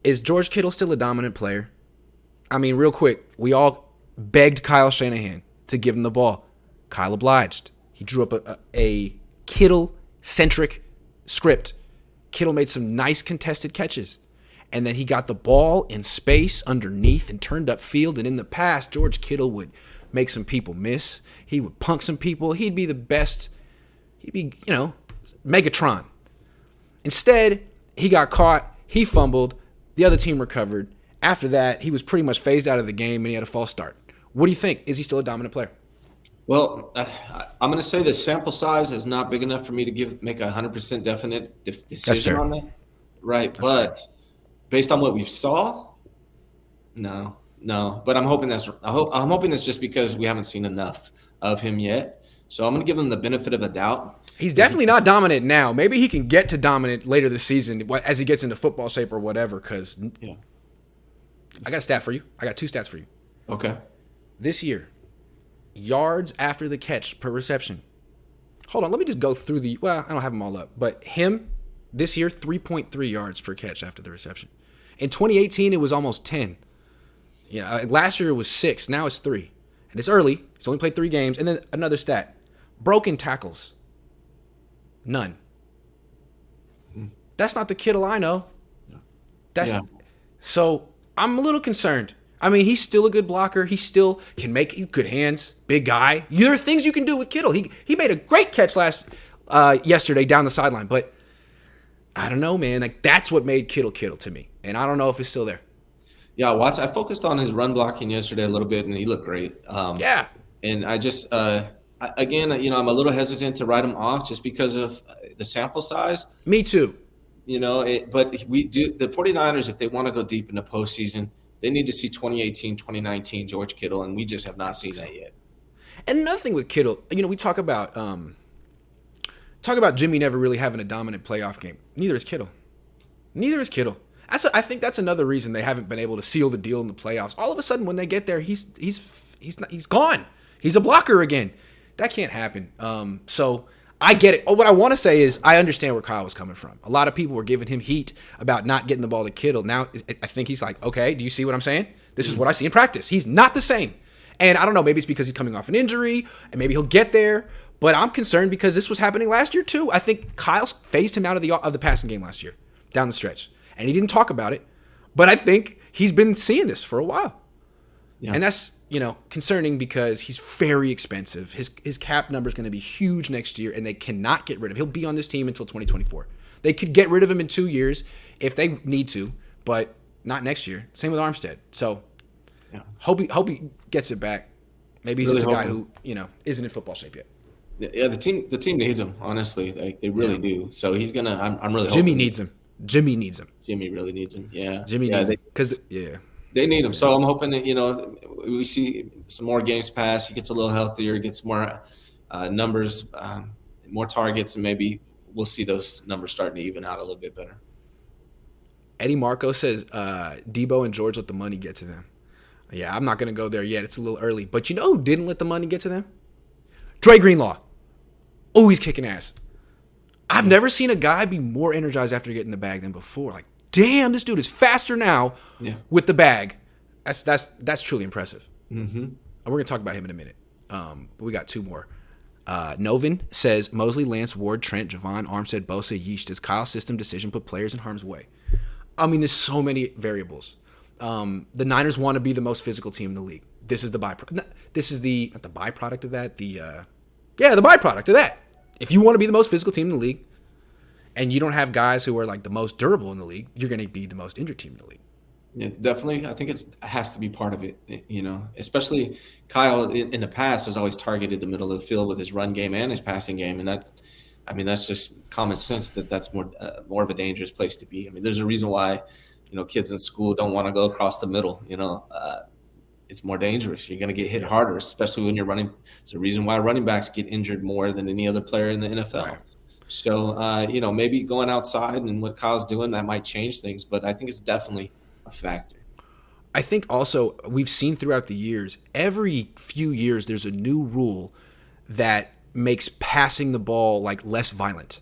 Is George Kittle still a dominant player? I mean, real quick, we all begged Kyle Shanahan to give him the ball. Kyle obliged. He drew up a Kittle-centric script. Kittle made some nice contested catches. And then he got the ball in space underneath and turned up field. And in the past, George Kittle would make some people miss. He would punk some people. He'd be the best. He'd be, Megatron. Instead, he got caught. He fumbled. The other team recovered. After that, he was pretty much phased out of the game and he had a false start. What do you think? Is he still a dominant player? Well, I'm going to say the sample size is not big enough for me to make a 100% definite decision on that. Right. That's but fair. Based on what we saw, no. But I'm hoping I'm hoping it's just because we haven't seen enough of him yet. So I'm going to give him the benefit of a doubt. He's definitely not dominant now. Maybe he can get to dominant later this season as he gets into football shape or whatever. Because I got a stat for you. I got 2 stats for you. Okay. This year, yards after the catch per reception. Hold on, let me just go through I don't have them all up. But him, this year, 3.3 yards per catch after the reception. In 2018, it was almost 10. Last year it was 6. Now it's 3. And it's early. He's only played 3 games. And then another stat. Broken tackles. None. That's not the Kittle I know. So I'm a little concerned. I mean, he's still a good blocker. He still can make good hands. Big guy. There are things you can do with Kittle. He made a great catch yesterday down the sideline. But I don't know, man. Like, that's what made Kittle to me. And I don't know if it's still there. Yeah, I focused on his run blocking yesterday a little bit, and he looked great. And I just, again, I'm a little hesitant to write him off just because of the sample size. Me too. But we do the 49ers, if they want to go deep in the postseason, they need to see 2018, 2019 George Kittle, and we just have not seen that yet. And another thing with Kittle, we talk about Jimmy never really having a dominant playoff game. Neither is Kittle. I think that's another reason they haven't been able to seal the deal in the playoffs. All of a sudden, when they get there, he's gone. He's a blocker again. That can't happen. So I get it. What I want to say is I understand where Kyle was coming from. A lot of people were giving him heat about not getting the ball to Kittle. Now I think he's like, okay, do you see what I'm saying? This is what I see in practice. He's not the same. And I don't know, maybe it's because he's coming off an injury, and maybe he'll get there. But I'm concerned because this was happening last year too. I think Kyle phased him out of the passing game last year, down the stretch. And he didn't talk about it. But I think he's been seeing this for a while. Yeah. And that's, concerning because he's very expensive. His cap number is going to be huge next year, and they cannot get rid of him. He'll be on this team until 2024. They could get rid of him in 2 years if they need to, but not next year. Same with Armstead. So hope he gets it back. Maybe he's really just a guy who, isn't in football shape yet. Yeah, the team needs him, honestly. They really do. So he's going to – I'm really hoping. Jimmy needs him. Jimmy really needs him. Yeah. Jimmy needs him. They need him. So I'm hoping that, we see some more games pass. He gets a little healthier, gets more numbers, more targets, and maybe we'll see those numbers starting to even out a little bit better. Eddie Marco says Debo and George let the money get to them. Yeah, I'm not going to go there yet. It's a little early. But you know who didn't let the money get to them? Dre Greenlaw. Oh, he's kicking ass. I've never seen a guy be more energized after getting the bag than before. Like, damn, this dude is faster now with the bag. That's truly impressive. Mm-hmm. And we're going to talk about him in a minute. But we got 2 more. Novin says, Mosley, Lance, Ward, Trent, Javon, Armstead, Bosa, Yeesh. Does Kyle's system decision put players in harm's way? I mean, there's so many variables. The Niners want to be the most physical team in the league. This is the byproduct. This is not the byproduct of that. The byproduct of that. If you want to be the most physical team in the league, and you don't have guys who are like the most durable in the league, you're going to be the most injured team in the league. Yeah, definitely. I think it has to be part of it, especially Kyle in the past has always targeted the middle of the field with his run game and his passing game. And that's just common sense that's more of a dangerous place to be. I mean, there's a reason why, kids in school don't want to go across the middle, it's more dangerous. You're going to get hit harder, especially when you're running. There's a reason why running backs get injured more than any other player in the NFL. Right. So, maybe going outside and what Kyle's doing, that might change things. But I think it's definitely a factor. I think also we've seen throughout the years, every few years there's a new rule that makes passing the ball like less violent.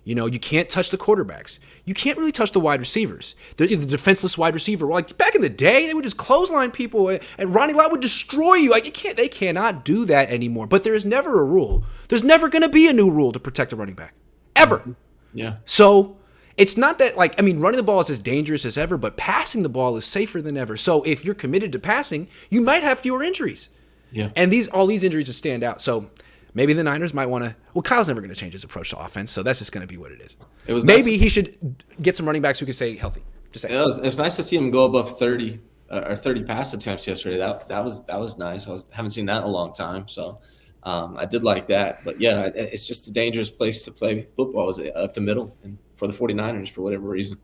You can't touch the quarterbacks. You can't really touch the wide receivers. They're the defenseless wide receiver. Like back in the day, they would just clothesline people, and Ronnie Lott would destroy you. Like they cannot do that anymore. But there is never a rule. There's never going to be a new rule to protect a running back, ever. Yeah. So it's not that running the ball is as dangerous as ever, but passing the ball is safer than ever. So if you're committed to passing, you might have fewer injuries. Yeah. And all these injuries would stand out. So maybe the Niners might want to. Well, Kyle's never going to change his approach to offense, so that's just going to be what it is. Maybe he should get some running backs who can stay healthy. Just saying. It's nice to see him go above 30 or 30 pass attempts yesterday. That was nice. Haven't seen that in a long time, so I did like that. But yeah, it's just a dangerous place to play football. Is up the middle, and for the 49ers for whatever reason.